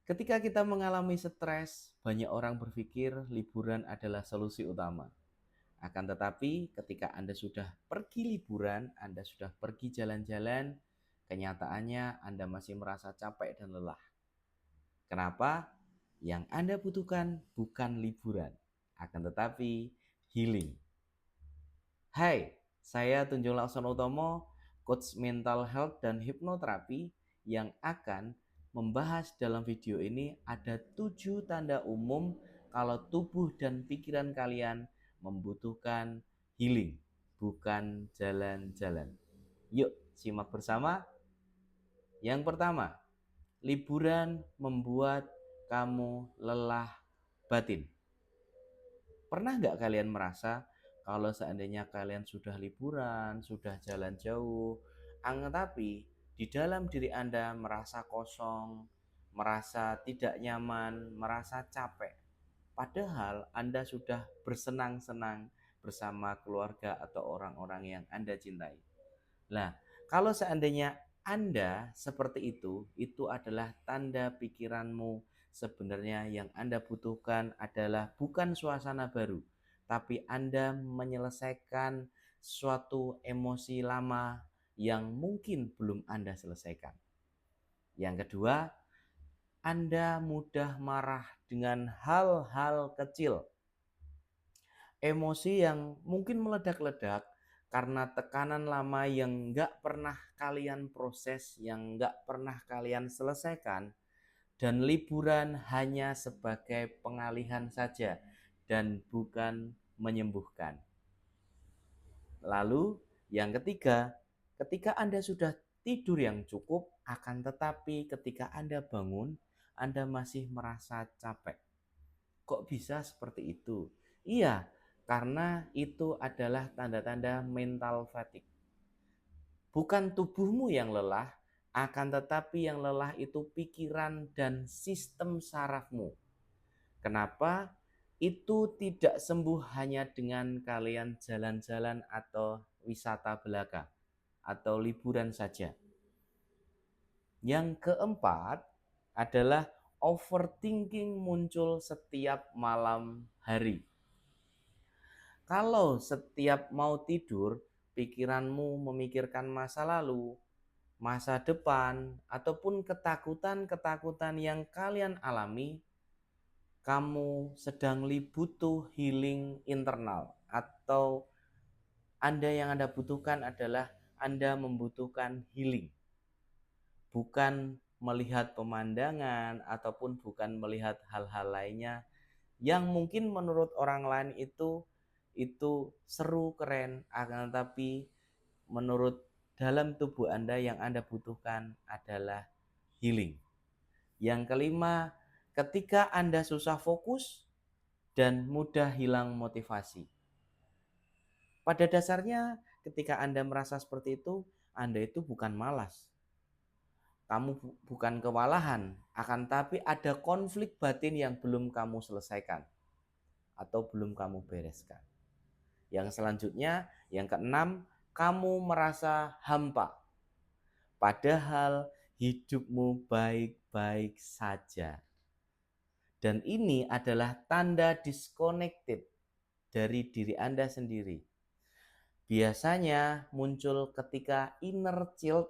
Ketika kita mengalami stres, banyak orang berpikir liburan adalah solusi utama. Akan tetapi, ketika Anda sudah pergi liburan, Anda sudah pergi jalan-jalan, kenyataannya Anda masih merasa capek dan lelah. Kenapa? Yang Anda butuhkan bukan liburan, akan tetapi healing. Hai, saya Tunjung Laksono Utomo, coach mental health dan hipnoterapi yang akan membahas dalam video ini ada 7 tanda umum kalau tubuh dan pikiran kalian membutuhkan healing, bukan jalan-jalan. Yuk, simak bersama. Yang pertama, liburan membuat kamu lelah batin. Pernah nggak kalian merasa kalau seandainya kalian sudah liburan, sudah jalan jauh, tapi di dalam diri Anda merasa kosong, merasa tidak nyaman, merasa capek. Padahal Anda sudah bersenang-senang bersama keluarga atau orang-orang yang Anda cintai. Nah, kalau seandainya Anda seperti itu adalah tanda pikiranmu sebenarnya yang Anda butuhkan adalah bukan suasana baru, tapi Anda menyelesaikan suatu emosi lama yang mungkin belum Anda selesaikan. Yang kedua, Anda mudah marah dengan hal-hal kecil. Emosi yang mungkin meledak-ledak karena tekanan lama yang nggak pernah kalian proses, yang nggak pernah kalian selesaikan, dan liburan hanya sebagai pengalihan saja dan bukan menyembuhkan. Lalu yang ketiga, ketika Anda sudah tidur yang cukup, akan tetapi ketika Anda bangun, Anda masih merasa capek. Kok bisa seperti itu? Iya, karena itu adalah tanda-tanda mental fatigue. Bukan tubuhmu yang lelah, akan tetapi yang lelah itu pikiran dan sistem sarafmu. Kenapa? Itu tidak sembuh hanya dengan kalian jalan-jalan atau wisata belaka atau liburan saja. Yang keempat adalah overthinking muncul setiap malam hari. Kalau setiap mau tidur, pikiranmu memikirkan masa lalu, masa depan, ataupun ketakutan-ketakutan yang kalian alami, kamu sedang butuh healing internal, atau yang Anda butuhkan adalah Anda membutuhkan healing. Bukan melihat pemandangan ataupun bukan melihat hal-hal lainnya yang mungkin menurut orang lain itu seru, keren, akan tetapi menurut dalam tubuh Anda yang Anda butuhkan adalah healing. Yang kelima, ketika Anda susah fokus dan mudah hilang motivasi. Pada dasarnya ketika Anda merasa seperti itu, Anda itu bukan malas. Kamu bukan kewalahan, akan tapi ada konflik batin yang belum kamu selesaikan atau belum kamu bereskan. Yang selanjutnya, yang keenam, kamu merasa hampa. Padahal hidupmu baik-baik saja. Dan ini adalah tanda disconnected dari diri Anda sendiri. Biasanya muncul ketika inner child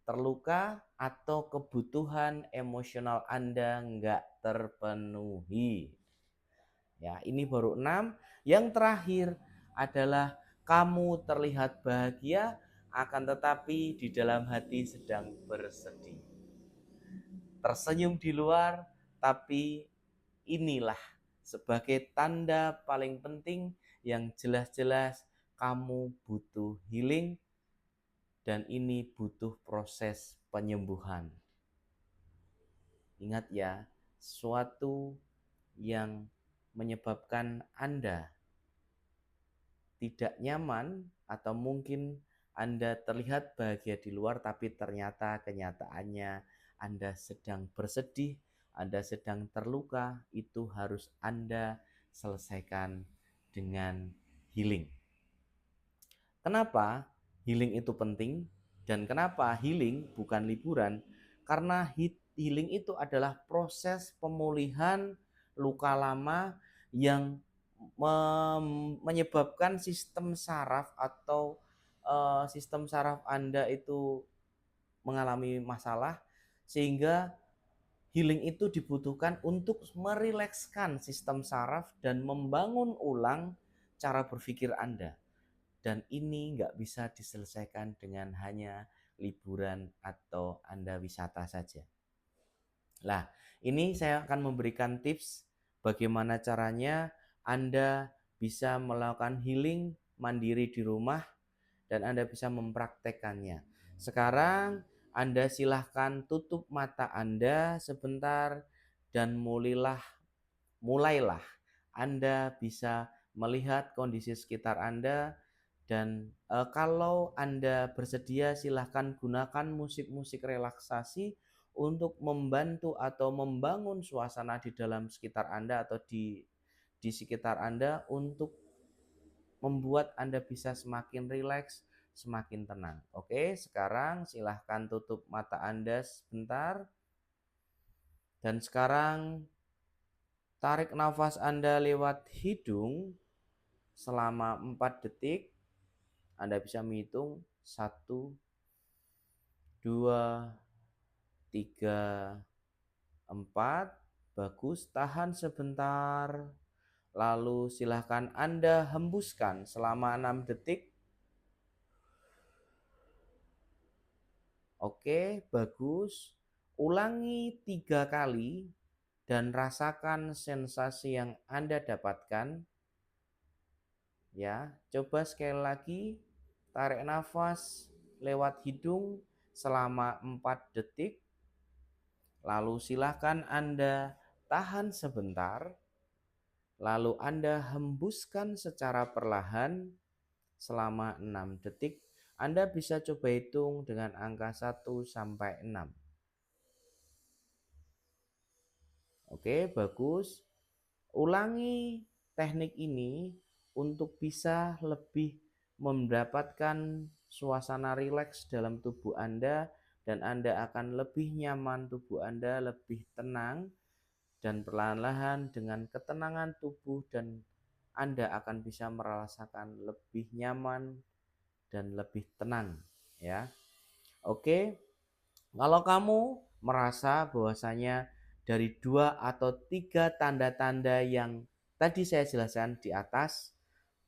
terluka atau kebutuhan emosional Anda nggak terpenuhi. Ya, ini baru 6. Yang terakhir adalah kamu terlihat bahagia akan tetapi di dalam hati sedang bersedih. Tersenyum di luar, tapi inilah sebagai tanda paling penting yang jelas-jelas kamu butuh healing dan ini butuh proses penyembuhan. Ingat ya, suatu yang menyebabkan Anda tidak nyaman atau mungkin Anda terlihat bahagia di luar tapi ternyata kenyataannya Anda sedang bersedih, Anda sedang terluka, itu harus Anda selesaikan dengan healing. Kenapa healing itu penting dan kenapa healing bukan liburan? Karena healing itu adalah proses pemulihan luka lama yang menyebabkan sistem saraf atau sistem saraf Anda itu mengalami masalah, sehingga healing itu dibutuhkan untuk merilekskan sistem saraf dan membangun ulang cara berpikir Anda. Dan ini nggak bisa diselesaikan dengan hanya liburan atau Anda wisata saja. Nah, ini saya akan memberikan tips bagaimana caranya Anda bisa melakukan healing mandiri di rumah dan Anda bisa mempraktekannya. Sekarang Anda silahkan tutup mata Anda sebentar dan mulailah Anda bisa melihat kondisi sekitar Anda. Dan kalau Anda bersedia, silahkan gunakan musik-musik relaksasi untuk membantu atau membangun suasana di dalam sekitar Anda atau di sekitar Anda untuk membuat Anda bisa semakin rileks, semakin tenang. Oke, sekarang silahkan tutup mata Anda sebentar. Dan sekarang tarik nafas Anda lewat hidung selama 4 detik. Anda bisa menghitung 1, 2, 3, 4. Bagus, tahan sebentar. Lalu silahkan Anda hembuskan selama 6 detik. Oke, bagus. Ulangi 3 kali dan rasakan sensasi yang Anda dapatkan. Ya, coba sekali lagi. Tarik nafas lewat hidung selama 4 detik. Lalu silahkan Anda tahan sebentar. Lalu Anda hembuskan secara perlahan selama 6 detik. Anda bisa coba hitung dengan angka 1 sampai 6. Oke, bagus. Ulangi teknik ini untuk bisa lebih mendapatkan suasana rileks dalam tubuh Anda dan Anda akan lebih nyaman, tubuh Anda lebih tenang, dan perlahan-lahan dengan ketenangan tubuh dan Anda akan bisa merasakan lebih nyaman dan lebih tenang ya. Oke, kalau kamu merasa bahwasanya dari 2 atau 3 tanda-tanda yang tadi saya jelaskan di atas,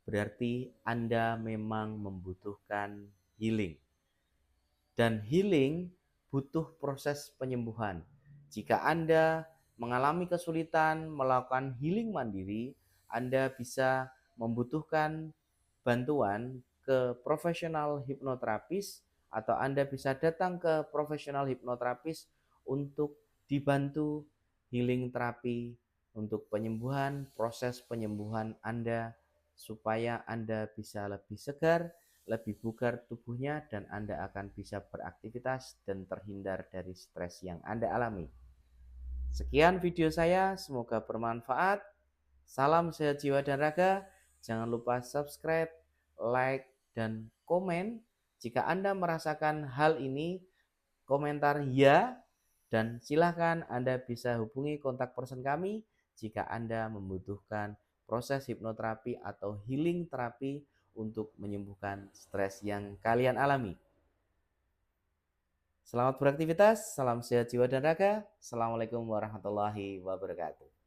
berarti Anda memang membutuhkan healing. Dan healing butuh proses penyembuhan. Jika Anda mengalami kesulitan melakukan healing mandiri, Anda bisa membutuhkan bantuan ke profesional hipnoterapis atau Anda bisa datang ke profesional hipnoterapis untuk dibantu healing terapi untuk penyembuhan, proses penyembuhan Anda supaya Anda bisa lebih segar, lebih bugar tubuhnya, dan Anda akan bisa beraktivitas dan terhindar dari stres yang Anda alami. Sekian video saya, semoga bermanfaat. Salam sehat jiwa dan raga. Jangan lupa subscribe, like, dan komen. Jika Anda merasakan hal ini, komentar ya, dan silakan Anda bisa hubungi kontak person kami jika Anda membutuhkan proses hipnoterapi atau healing terapi untuk menyembuhkan stres yang kalian alami. Selamat beraktivitas, salam sehat jiwa dan raga. Assalamualaikum warahmatullahi wabarakatuh.